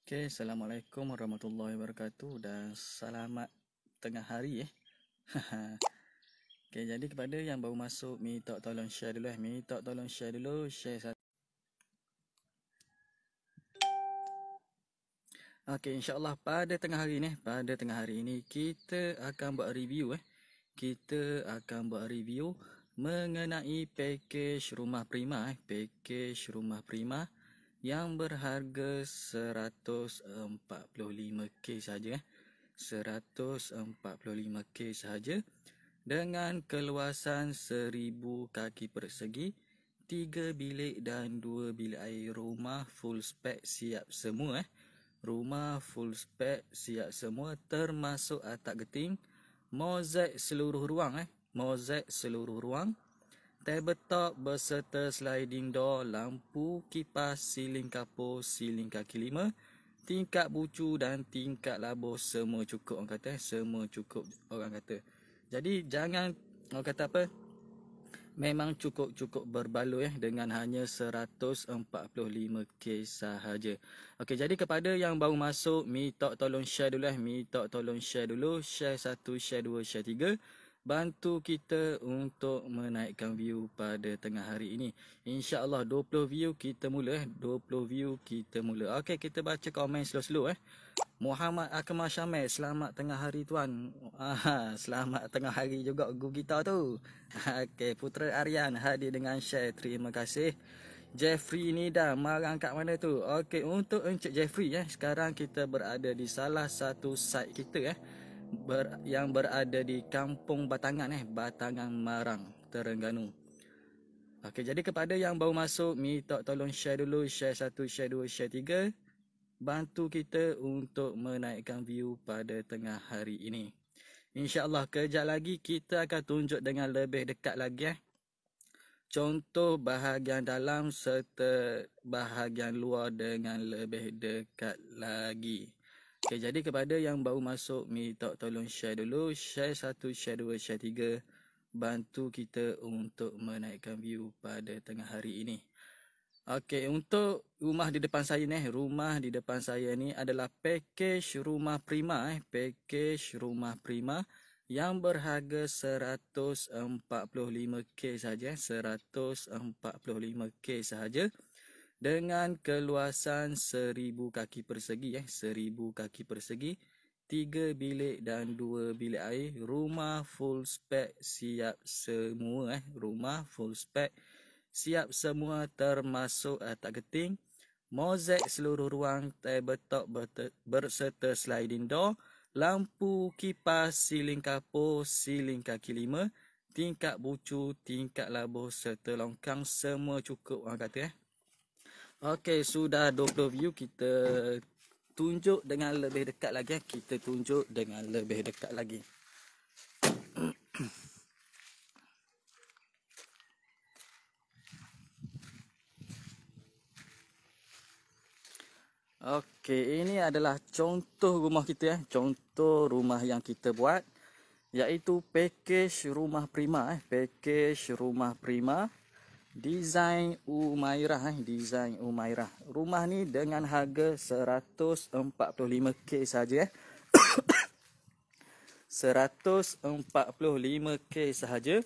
Okay, Assalamualaikum warahmatullahi wabarakatuh dan selamat tengah hari Okay, jadi kepada yang baru masuk, minta tolong share dulu minta tolong share dulu, share satu. Okay, insyaAllah pada tengah hari ni kita akan buat review Kita akan buat review mengenai package rumah prima package rumah prima yang berharga 145k saja 145k sahaja dengan keluasan 1000 kaki persegi, 3 bilik dan 2 bilik air. Rumah full spec siap semua Rumah full spec siap semua termasuk atap geting, mozaik seluruh ruang mozaik seluruh ruang, tabletop berserta sliding door, lampu, kipas, siling kapur, siling kaki lima, tingkap bucu dan tingkap labur semua cukup orang kata. Semua cukup orang kata. Jadi jangan orang kata apa? Memang cukup berbaloi dengan hanya 145k sahaja. Okey, jadi kepada yang baru masuk, minta tolong share dulu minta tolong share dulu. Share 1, share 2, share 3. Bantu kita untuk menaikkan view pada tengah hari ini. InsyaAllah 20 view kita mula 20 view kita mula. Okey, kita baca komen slow-slow Muhammad Akmal Syamil, selamat tengah hari tuan. Selamat tengah hari juga guru kita tu. Okey, Putra Aryan hadir dengan share. Terima kasih. Jeffrey Nida, marang kat mana tu? Okey, untuk Encik Jeffrey sekarang kita berada di salah satu site kita yang berada di Kampung Batangan Batangan Marang, Terengganu. Okey, jadi kepada yang baru masuk, minta tolong share dulu. Share 1, share 2, share 3. Bantu kita untuk menaikkan view pada tengah hari ini. InsyaAllah kejap lagi kita akan tunjuk dengan lebih dekat lagi contoh bahagian dalam serta bahagian luar dengan lebih dekat lagi. Okay, jadi kepada yang baru masuk, minta tolong share dulu. Share 1, share 2, share 3. Bantu kita untuk menaikkan view pada tengah hari ini. Okey, untuk rumah di depan saya rumah di depan saya ni adalah package rumah prima package rumah prima yang berharga 145k saja 145k sahaja dengan keluasan 1000 kaki persegi 1000 kaki persegi, 3 bilik dan 2 bilik air. Rumah full spec siap semua rumah full spec siap semua termasuk atap geting, mozaik seluruh ruang, tabletop berserta sliding door, lampu, kipas, siling kapur, siling kaki lima, tingkap bucu, tingkap labur serta longkang semua cukup orang kata Okey, sudah 20 view, kita tunjuk dengan lebih dekat lagi kita tunjuk dengan lebih dekat lagi. Okey, ini adalah contoh rumah kita contoh rumah yang kita buat, iaitu package rumah prima package rumah prima design Umairah design Umairah. Rumah ni dengan harga 145k saja 145k sahaja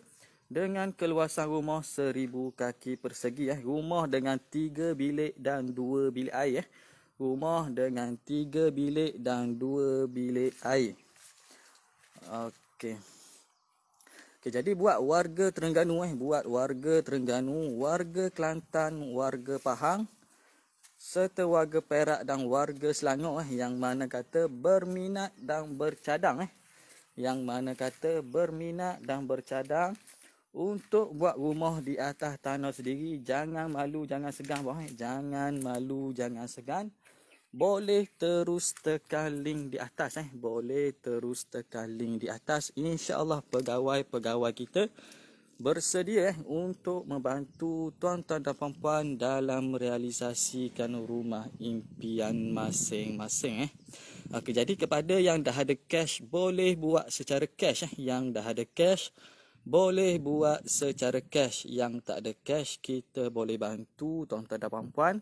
dengan keluasan rumah 1000 kaki persegi rumah dengan 3 bilik dan 2 bilik air Rumah dengan 3 bilik dan 2 bilik air. Okey. Okey, jadi buat warga Terengganu buat warga Terengganu, warga Kelantan, warga Pahang serta warga Perak dan warga Selangor yang mana kata berminat dan bercadang yang mana kata berminat dan bercadang untuk buat rumah di atas tanah sendiri. Jangan malu, jangan segan jangan malu, jangan segan. Boleh terus tekan link di atas boleh terus tekan link di atas. InsyaAllah pegawai-pegawai kita bersedia untuk membantu tuan-tuan dan puan-puan dalam merealisasikan rumah impian masing-masing Okey, jadi kepada yang dah ada cash, boleh buat secara cash yang dah ada cash boleh buat secara cash. Yang tak ada cash, kita boleh bantu tuan-tuan dan puan-puan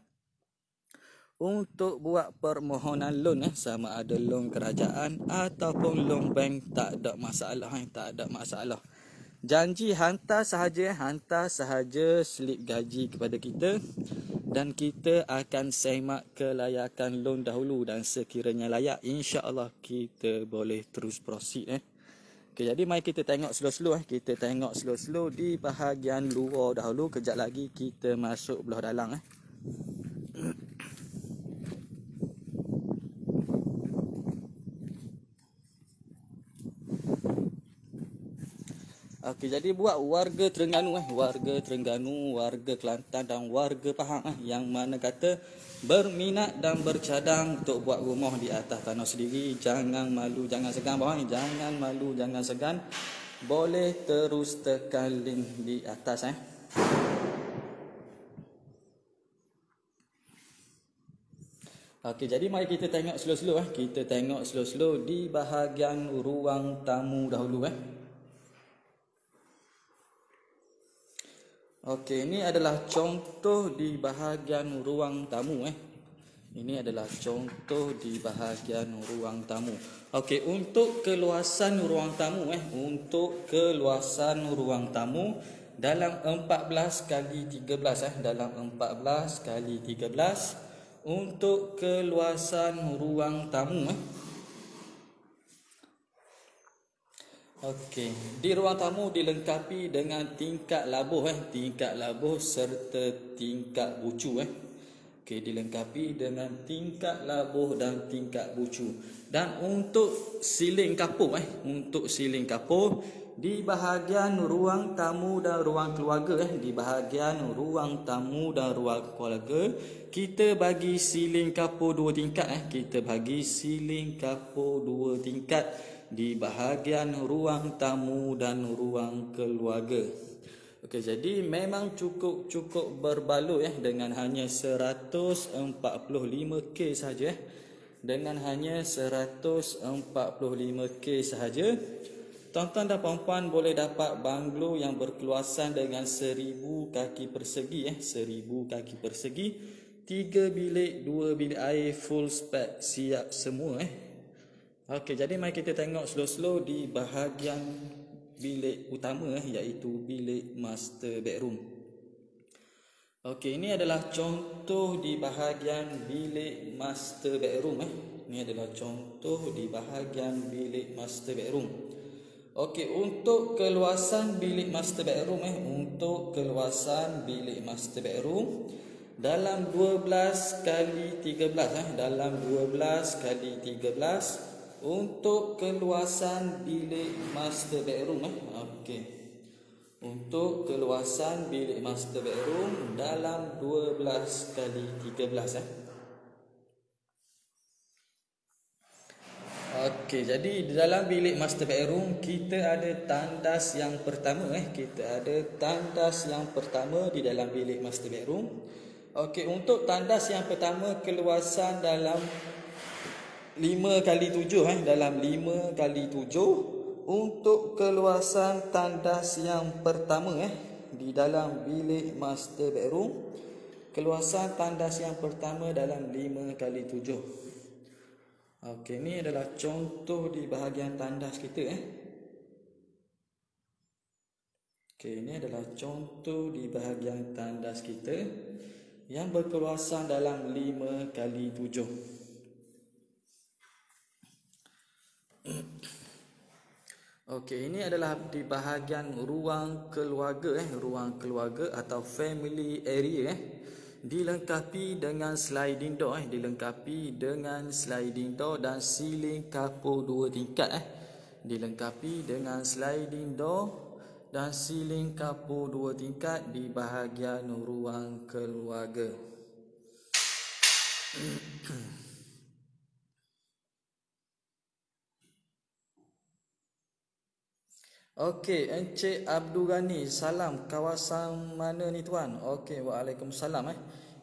untuk buat permohonan loan sama ada loan kerajaan ataupun loan bank, tak ada masalah, tak ada masalah. Janji hantar sahaja slip gaji kepada kita dan kita akan semak kelayakan loan dahulu, dan sekiranya layak, insya-Allah kita boleh terus proceed. Okay, jadi mari kita tengok slow-slow kita tengok slow-slow di bahagian luar dahulu. Kejap lagi kita masuk belah dalam Okey, jadi buat warga Terengganu warga Terengganu, warga Kelantan dan warga Pahang yang mana kata berminat dan bercadang untuk buat rumah di atas tanah sendiri, jangan malu, jangan segan jangan malu, jangan segan. Boleh terus tekan link di atas Okey, jadi mari kita tengok slow-slow kita tengok slow-slow di bahagian ruang tamu dahulu Okey, ini adalah contoh di bahagian ruang tamu Ini adalah contoh di bahagian ruang tamu. Okey, untuk keluasan ruang tamu untuk keluasan ruang tamu dalam 14 kali 13 dalam 14 kali 13 untuk keluasan ruang tamu Okey, di ruang tamu dilengkapi dengan tingkat labuh tingkat labuh serta tingkat bucu Okey, dilengkapi dengan tingkat labuh dan tingkat bucu. Dan untuk siling kapur untuk siling kapur di bahagian ruang tamu dan ruang keluarga di bahagian ruang tamu dan ruang keluarga kita bagi siling kapur 2 tingkat kita bagi siling kapur 2 tingkat di bahagian ruang tamu dan ruang keluarga. Okey, jadi memang cukup berbaloi dengan hanya 145k saja dengan hanya 145k sahaja. Tuan-tuan dan puan-puan boleh dapat banglo yang berkeluasan dengan 1000 kaki persegi 1000 kaki persegi, 3 bilik, 2 bilik air, full spec, siap semua Okey, jadi mari kita tengok slow-slow di bahagian bilik utama iaitu bilik master bedroom. Okey, ini adalah contoh di bahagian bilik master bedroom Ini adalah contoh di bahagian bilik master bedroom. Okey, untuk keluasan bilik master bedroom untuk keluasan bilik master bedroom dalam 12 kali 13 dalam 12 kali 13 untuk keluasan bilik master bedroom Okey, untuk keluasan bilik master bedroom dalam 12 kali 13 Okey, jadi di dalam bilik master bedroom kita ada tandas yang pertama kita ada tandas yang pertama di dalam bilik master bedroom. Okey, untuk tandas yang pertama keluasan dalam 5 kali 7 dalam 5 kali 7 untuk keluasan tandas yang pertama di dalam bilik master bedroom. Keluasan tandas yang pertama dalam 5 kali 7. Okey, ini adalah contoh di bahagian tandas kita Okey, ini adalah contoh di bahagian tandas kita yang berkeluasan dalam 5 kali 7. Okey, ini adalah di bahagian ruang keluarga ruang keluarga atau family area dilengkapi dengan sliding door dilengkapi dengan sliding door dan siling kapur 2 tingkat dilengkapi dengan sliding door dan siling kapur 2 tingkat di bahagian ruang keluarga. Okey, Encik Abdul Ghani, salam. Kawasan mana ni tuan? Okey, waalaikumsalam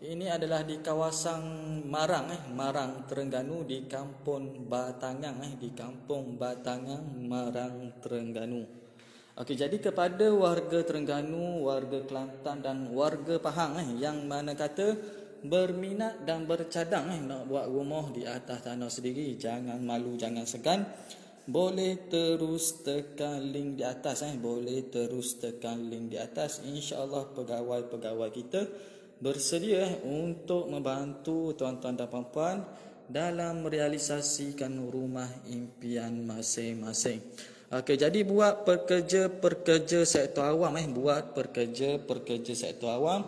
Ini adalah di kawasan Marang Marang Terengganu di Kampung Batangang di Kampung Batangang Marang Terengganu. Okey, jadi kepada warga Terengganu, warga Kelantan dan warga Pahang yang mana kata berminat dan bercadang nak buat rumah di atas tanah sendiri, jangan malu, jangan segan. Boleh terus tekan link di atas boleh terus tekan link di atas. InsyaAllah pegawai-pegawai kita bersedia untuk membantu tuan-tuan dan puan-puan dalam merealisasikan rumah impian masing-masing. Okey, jadi buat pekerja-pekerja sektor awam buat pekerja-pekerja sektor awam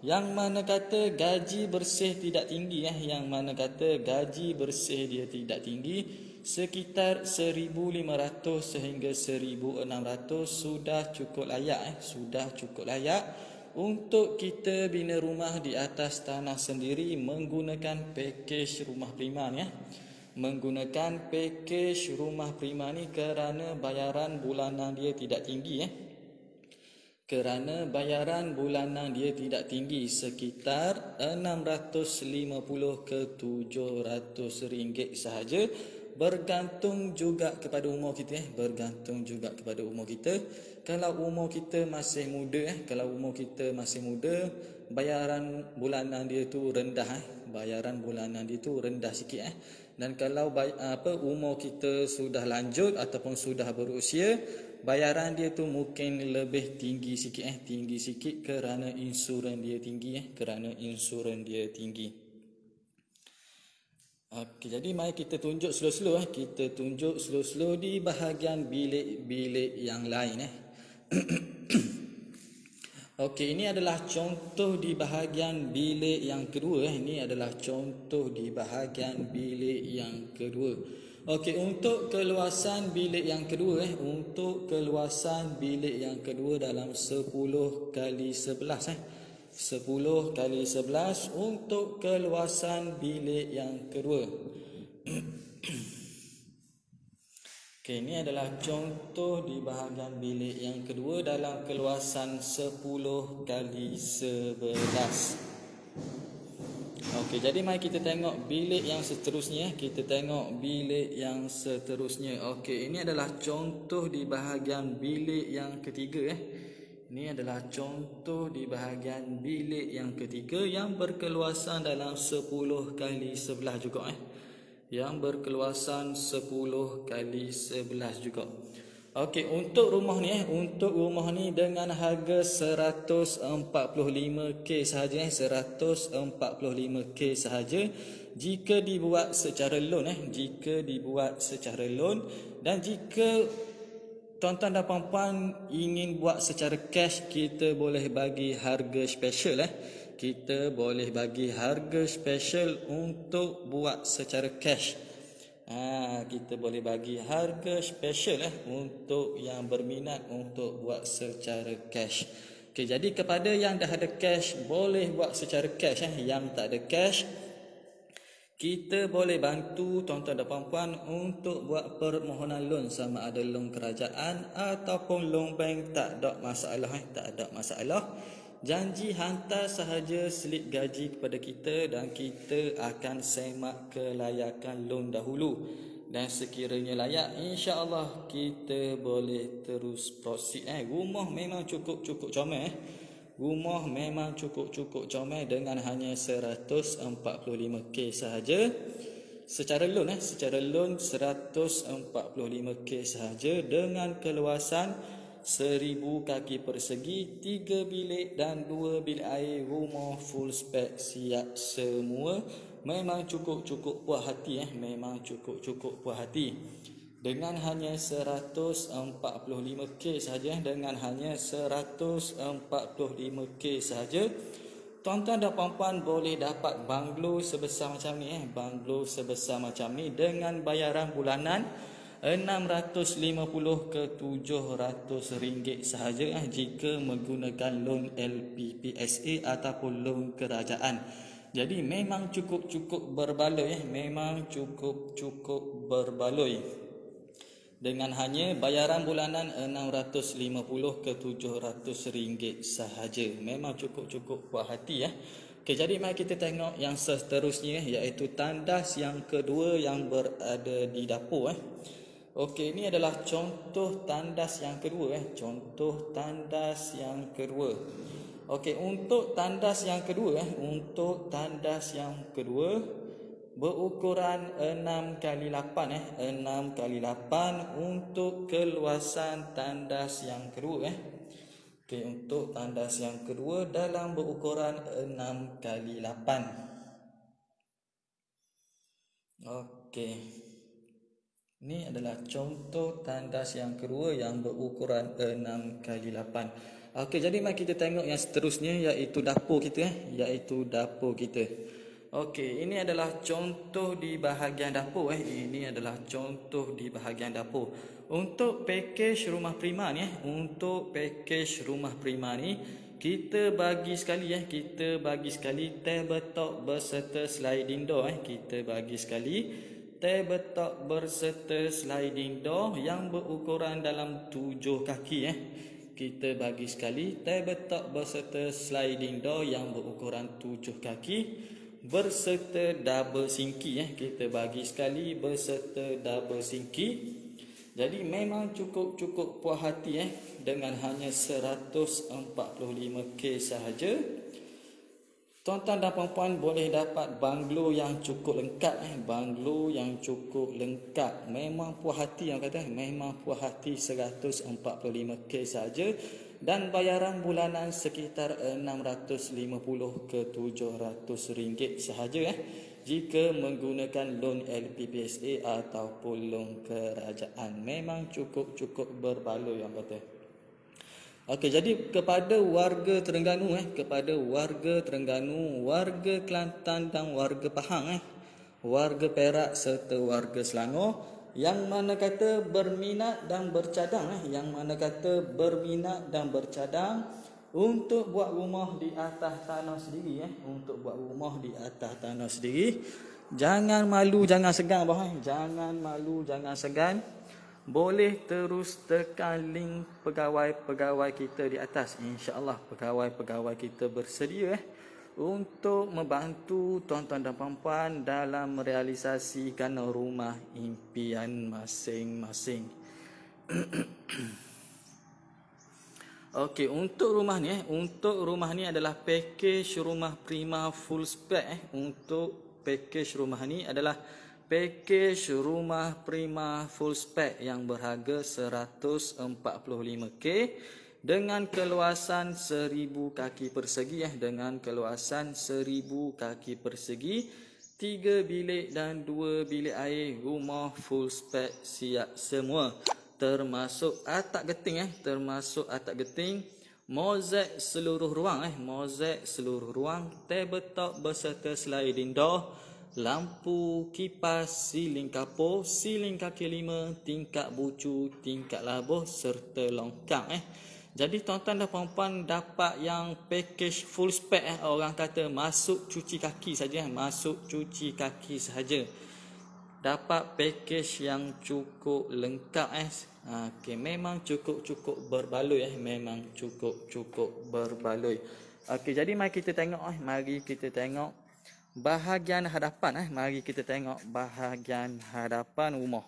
yang mana kata gaji bersih tidak tinggi yang mana kata gaji bersih dia tidak tinggi, sekitar 1,500 sehingga 1,600 sudah cukup layak untuk kita bina rumah di atas tanah sendiri menggunakan pakej rumah prima menggunakan pakej rumah prima ni kerana bayaran bulanan dia tidak tinggi kerana bayaran bulanan dia tidak tinggi, sekitar 650 ke 700 ringgit sahaja, bergantung juga kepada umur kita Kalau umur kita masih muda bayaran bulanan dia tu rendah sikit dan kalau umur kita sudah lanjut ataupun sudah berusia, bayaran dia tu mungkin lebih tinggi sikit kerana insurans dia tinggi Okey, jadi mari kita tunjuk slow-slow di bahagian bilik-bilik yang lain Okey, ini adalah contoh di bahagian bilik yang kedua Okey, untuk keluasan bilik yang kedua dalam 10 kali 11 10 kali 11 untuk keluasan bilik yang kedua. Okey, ini adalah contoh di bahagian bilik yang kedua dalam keluasan 10 kali 11. Okey, jadi mari kita tengok bilik yang seterusnya. Okey, ini adalah contoh di bahagian bilik yang ketiga Ini adalah contoh di bahagian bilik yang ketiga yang berkeluasan dalam 10 kali 11 juga Yang berkeluasan 10 kali 11 juga. Okey, untuk rumah ni dengan harga 145k sahaja 145k sahaja jika dibuat secara loan dan jika tuan-tuan dan puan-puan ingin buat secara cash, kita boleh bagi harga special untuk buat secara cash. Kita boleh bagi harga special untuk yang berminat untuk buat secara cash. Okey, jadi kepada yang dah ada cash boleh buat secara cash yang tak ada cash, kita boleh bantu tuan-tuan dan puan-puan untuk buat permohonan loan, sama ada loan kerajaan ataupun loan bank, tak ada masalah. Janji hantar sahaja slip gaji kepada kita dan kita akan semak kelayakan loan dahulu. Dan sekiranya layak, insya-Allah kita boleh terus proceed. Rumah memang cukup comel. Rumah memang cukup comel dengan hanya 145k sahaja. Secara loan 145k sahaja dengan keluasan 1000 kaki persegi, 3 bilik dan 2 bilik air, rumah full spec siap semua. Memang cukup puas hati. Dengan hanya 145k sahaja, tuan-tuan dan puan-puan boleh dapat banglo sebesar macam ni, dengan bayaran bulanan 650 ke 700 ringgit sahaja jika menggunakan loan LPPSA ataupun loan kerajaan. Jadi memang cukup berbaloi dengan hanya bayaran bulanan 650 ke 700 ringgit sahaja. Memang cukup puas hati Okey, jadi mari kita tengok yang seterusnya, iaitu tandas yang kedua yang berada di dapur Okey, ini adalah contoh tandas yang kedua Okey, untuk tandas yang kedua untuk tandas yang kedua berukuran 6x8 6x8 untuk keluasan tandas yang kedua Okey, untuk tandas yang kedua dalam berukuran 6x8. Okey. Ini adalah contoh tandas yang kedua yang berukuran 6x8. Okey, jadi mari kita tengok yang seterusnya iaitu dapur kita iaitu dapur kita. Okey, ini adalah contoh di bahagian dapur Ini adalah contoh di bahagian dapur. Untuk package rumah prima ni untuk package rumah prima ni kita bagi sekali kita bagi sekali tabletop berserta sliding door kita bagi sekali tabletop berserta sliding door yang berukuran dalam 7 kaki Kita bagi sekali tabletop berserta sliding door yang berukuran 7 kaki berserta double sinki Kita bagi sekali berserta double sinki. Jadi memang cukup puas hati dengan hanya 145k sahaja. Tuan-tuan dan puan-puan boleh dapat banglo yang cukup lengkap banglo yang cukup lengkap. Memang puas hati yang kata memang puas hati 145k saja dan bayaran bulanan sekitar 650 ke 700 ringgit sahaja jika menggunakan loan LPPSA ataupun loan kerajaan. Memang cukup berbaloi yang kata. Okey, jadi kepada warga Terengganu warga Kelantan dan warga Pahang warga Perak serta warga Selangor yang mana kata berminat dan bercadang untuk buat rumah di atas tanah sendiri jangan malu, jangan segan jangan malu, jangan segan. Boleh terus tekan link pegawai-pegawai kita di atas. InsyaAllah pegawai-pegawai kita bersedia untuk membantu tuan-tuan dan puan-puan dalam merealisasikan rumah impian masing-masing. Okey, untuk rumah ni adalah package rumah prima full spec Untuk package rumah ni adalah package rumah prima full spec yang berharga 145k dengan keluasan 1000 kaki persegi dengan keluasan 1000 kaki persegi, 3 bilik dan 2 bilik air, rumah full spec siap semua termasuk atap geting, mozaik seluruh ruang, tabletop berserta sliding door, lampu, kipas, siling kapur, siling kaki 5, tingkap bucu, tingkap labuh serta longkang Jadi tuan-tuan dan puan-puan dapat yang package full spec orang kata masuk cuci kaki saja Dapat package yang cukup lengkap Okey, memang cukup berbaloi memang cukup berbaloi. Okey, jadi mari kita tengok bahagian hadapan Mari kita tengok bahagian hadapan rumah.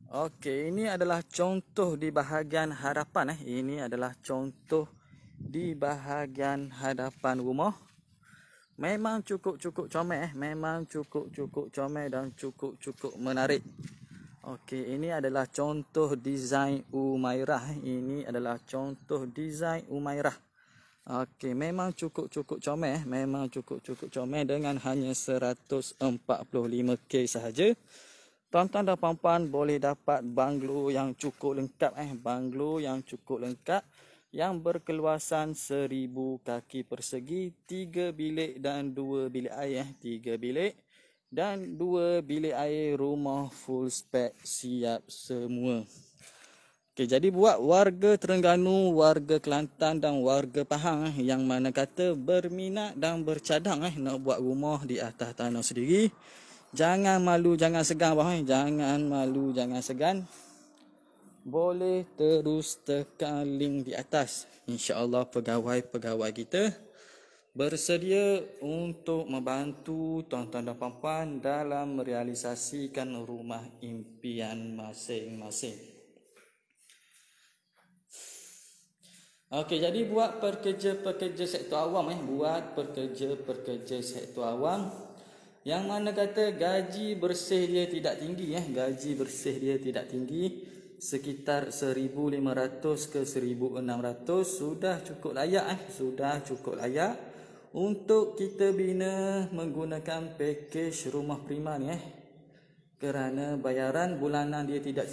Okey, ini adalah contoh di bahagian hadapan Ini adalah contoh di bahagian hadapan rumah. Memang cukup comel memang cukup comel dan cukup menarik. Okey, ini adalah contoh desain Umairah. Ini adalah contoh desain Umairah. Okey, memang cukup comel memang cukup comel dengan hanya 145k sahaja. Tuan-tuan dan puan-puan boleh dapat banglo yang cukup lengkap yang berkeluasan 1000 kaki persegi, 3 bilik dan 2 bilik air 3 bilik dan 2 bilik air, rumah full spec siap semua. Okey, jadi buat warga Terengganu, warga Kelantan dan warga Pahang yang mana kata berminat dan bercadang nak buat rumah di atas tanah sendiri, jangan malu, jangan segan jangan malu, jangan segan. Boleh terus tekan link di atas. InsyaAllah pegawai-pegawai kita bersedia untuk membantu tuan-tuan dan puan-puan dalam merealisasikan rumah impian masing-masing. Okey, jadi buat pekerja-pekerja sektor awam buat pekerja-pekerja sektor awam yang mana kata gaji bersih dia tidak tinggi gaji bersih dia tidak tinggi, sekitar 1,500 ke 1,600 sudah cukup layak untuk kita bina menggunakan pakej rumah prima ni kerana bayaran bulanan dia tidak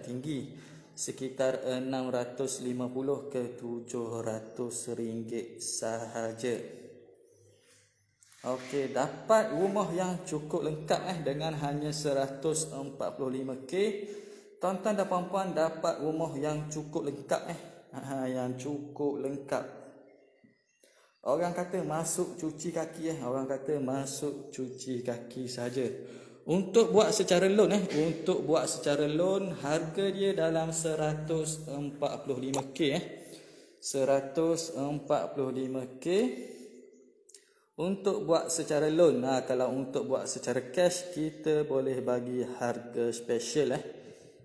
tinggi sekitar 650 ke 700 ringgit sahaja. Okey, dapat rumah yang cukup lengkap dengan hanya 145k. Tuan-tuan dan puan-puan dapat rumah yang cukup lengkap yang cukup lengkap. Orang kata masuk cuci kaki masuk cuci kaki saja. Untuk buat secara loan harga dia dalam 145k 145k untuk buat secara loan. Kalau untuk buat secara cash kita boleh bagi harga special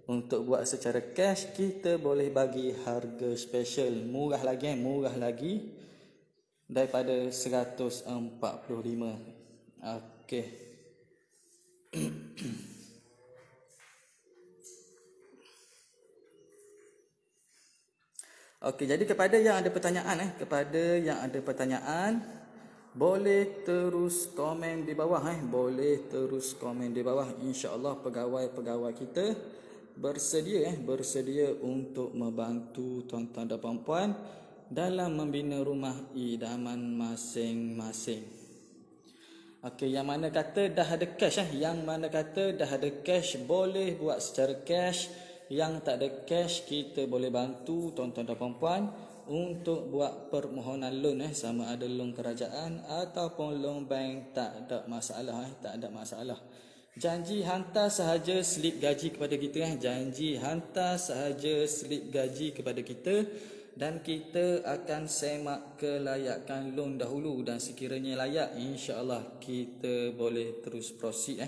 Untuk buat secara cash kita boleh bagi harga special, murah lagi daripada 145. Okey. Okey, jadi kepada yang ada pertanyaan, boleh terus komen di bawah InsyaAllah pegawai-pegawai kita bersedia untuk membantu tuan-tuan dan puan-puan dalam membina rumah idaman masing-masing. Okey, yang mana kata dah ada cash, boleh buat secara cash. Yang tak ada cash, kita boleh bantu tuan-tuan dan puan-puan untuk buat permohonan loan sama ada loan kerajaan ataupun loan bank. Tak ada masalah. Janji hantar sahaja slip gaji kepada kita, dan kita akan semak kelayakan loan dahulu, dan sekiranya layak insya-Allah kita boleh terus proceed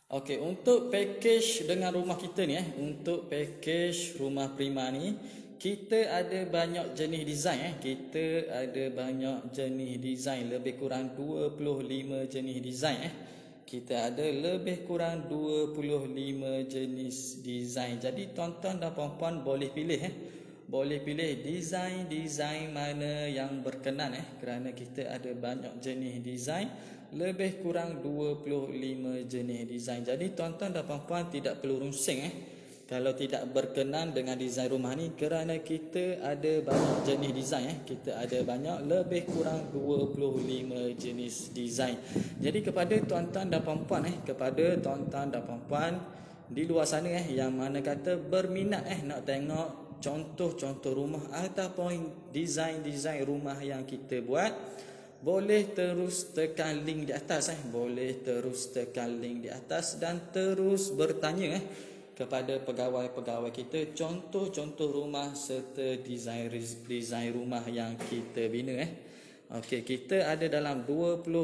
Okey, untuk package dengan rumah kita ni untuk package rumah prima ni, kita ada banyak jenis design lebih kurang 25 jenis design Kita ada lebih kurang 25 jenis design. Jadi tuan-tuan dan puan-puan boleh pilih design mana yang berkenan kerana kita ada banyak jenis design, lebih kurang 25 jenis design. Jadi tuan-tuan dan puan-puan tidak perlu runsing kalau tidak berkenan dengan design rumah ni, kerana kita ada banyak jenis design kita ada banyak, lebih kurang 25 jenis design. Jadi kepada tuan-tuan dan puan-puan di luar sana yang mana kata berminat nak tengok contoh-contoh rumah ataupun design-design rumah yang kita buat, boleh terus tekan link di atas dan terus bertanya kepada pegawai-pegawai kita contoh-contoh rumah serta design rumah yang kita bina Okey, kita ada dalam 25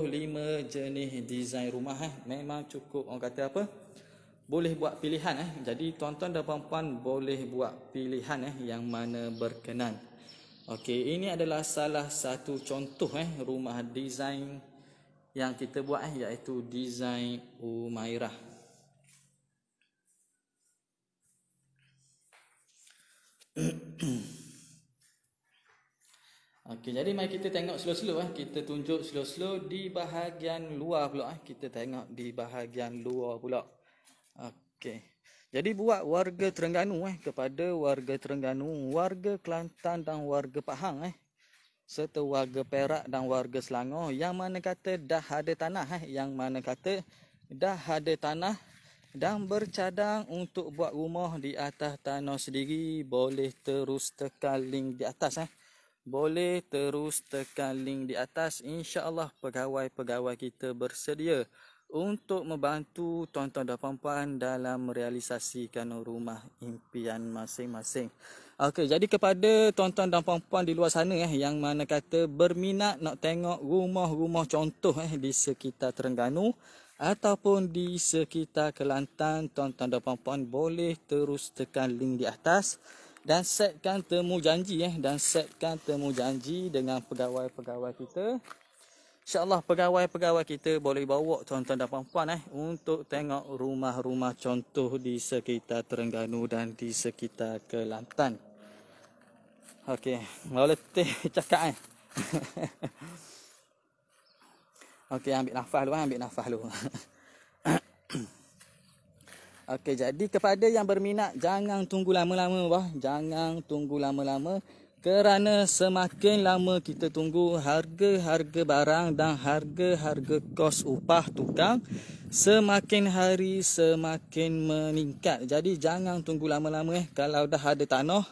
jenis design rumah memang cukup, orang kata apa, boleh buat pilihan Jadi tuan-tuan dan puan-puan boleh buat pilihan yang mana berkenan. Okey, ini adalah salah satu contoh rumah design yang kita buat iaitu design Umairah. Okey, jadi mari kita tengok slow-slow kita tunjuk slow-slow di bahagian luar pula kita tengok di bahagian luar pula. Okey. Jadi buat warga Terengganu kepada warga Terengganu, warga Kelantan dan warga Pahang serta warga Perak dan warga Selangor yang mana kata dah ada tanah dan bercadang untuk buat rumah di atas tanah sendiri, boleh terus tekan link di atas. Boleh terus tekan link di atas. InsyaAllah pegawai-pegawai kita bersedia untuk membantu tuan-tuan dan puan-puan dalam merealisasikan rumah impian masing-masing. Okey, jadi kepada tuan-tuan dan puan-puan di luar sana yang mana kata berminat nak tengok rumah-rumah contoh di sekitar Terengganu ataupun di sekitar Kelantan, tuan-tuan dan puan-puan boleh terus tekan link di atas dan setkan temu janji dengan pegawai-pegawai kita. InsyaAllah pegawai-pegawai kita boleh bawa tuan-tuan dan puan-puan untuk tengok rumah-rumah contoh di sekitar Terengganu dan di sekitar Kelantan. Okey, mau letih cakap Okey, ambil nafas dulu. Okey, jadi kepada yang berminat jangan tunggu lama-lama jangan tunggu lama-lama, kerana semakin lama kita tunggu, harga-harga barang dan harga-harga kos upah tukang semakin hari semakin meningkat. Jadi jangan tunggu lama-lama kalau dah ada tanah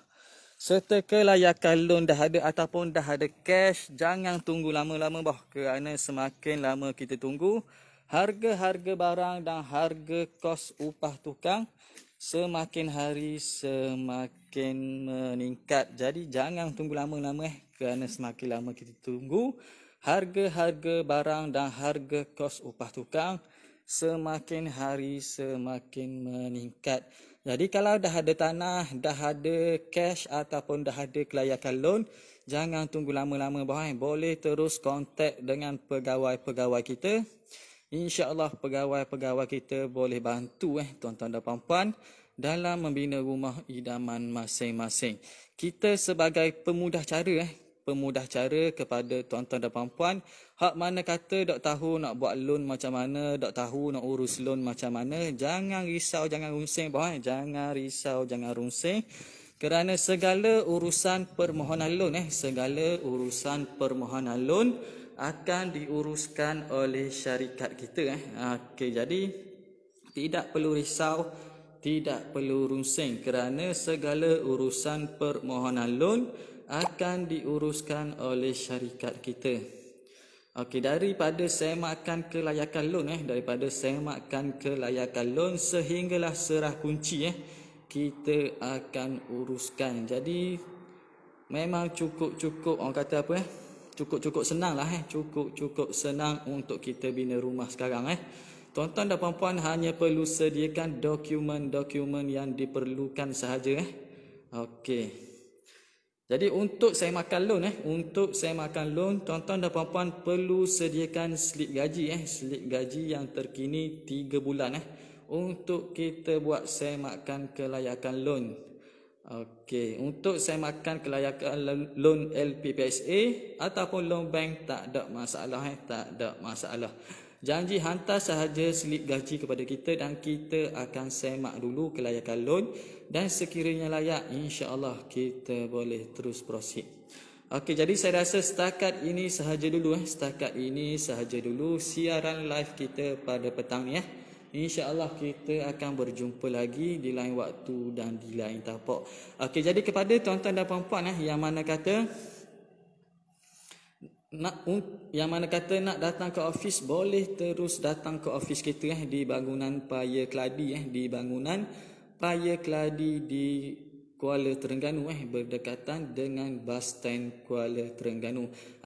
serta kelayakan loan dah ada ataupun dah ada cash, jangan tunggu lama-lama kerana semakin lama kita tunggu, harga-harga barang dan harga kos upah tukang semakin hari semakin meningkat. Jadi jangan tunggu lama-lama kerana semakin lama kita tunggu, harga-harga barang dan harga kos upah tukang semakin hari semakin meningkat. Jadi kalau dah ada tanah, dah ada cash ataupun dah ada kelayakan loan, jangan tunggu lama-lama boleh terus kontak dengan pegawai-pegawai kita. InsyaAllah pegawai-pegawai kita boleh bantu tuan-tuan dan puan-puan dalam membina rumah idaman masing-masing. Kita sebagai pemudah cara kepada tuan-tuan dan puan-puan hak mana kata dok tahu nak buat loan macam mana, dok tahu nak urus loan macam mana, jangan risau, jangan runsing jangan risau, jangan runsing, kerana segala urusan permohonan loan akan diuruskan oleh syarikat kita. Okey, jadi tidak perlu risau, tidak perlu runsing, kerana segala urusan permohonan loan akan diuruskan oleh syarikat kita. Okey, daripada semakan kelayakan loan sehinggalah serah kunci kita akan uruskan. Jadi memang cukup orang kata cukup senang cukup senang untuk kita bina rumah sekarang. Tuan-tuan dan puan-puan hanya perlu sediakan dokumen-dokumen yang diperlukan sahaja. Okey. Jadi untuk semakan loan, tuan-tuan dan puan-puan perlu sediakan slip gaji yang terkini 3 bulan untuk kita buat semakan kelayakan loan. Okey, untuk semakan kelayakan loan LPPSA ataupun loan bank tak ada masalah. Janji hantar sahaja slip gaji kepada kita dan kita akan semak dulu kelayakan loan, dan sekiranya layak insya-Allah kita boleh terus proceed. Okey, jadi saya rasa setakat ini sahaja dulu siaran live kita pada petang ni. InsyaAllah kita akan berjumpa lagi di lain waktu dan di lain tapak. Okey, jadi kepada tuan-tuan dan puan-puan yang mana kata nak datang ke office, boleh terus datang ke office kita di bangunan Paya Keladi di Kuala Terengganu berdekatan dengan bas stand Kuala Terengganu.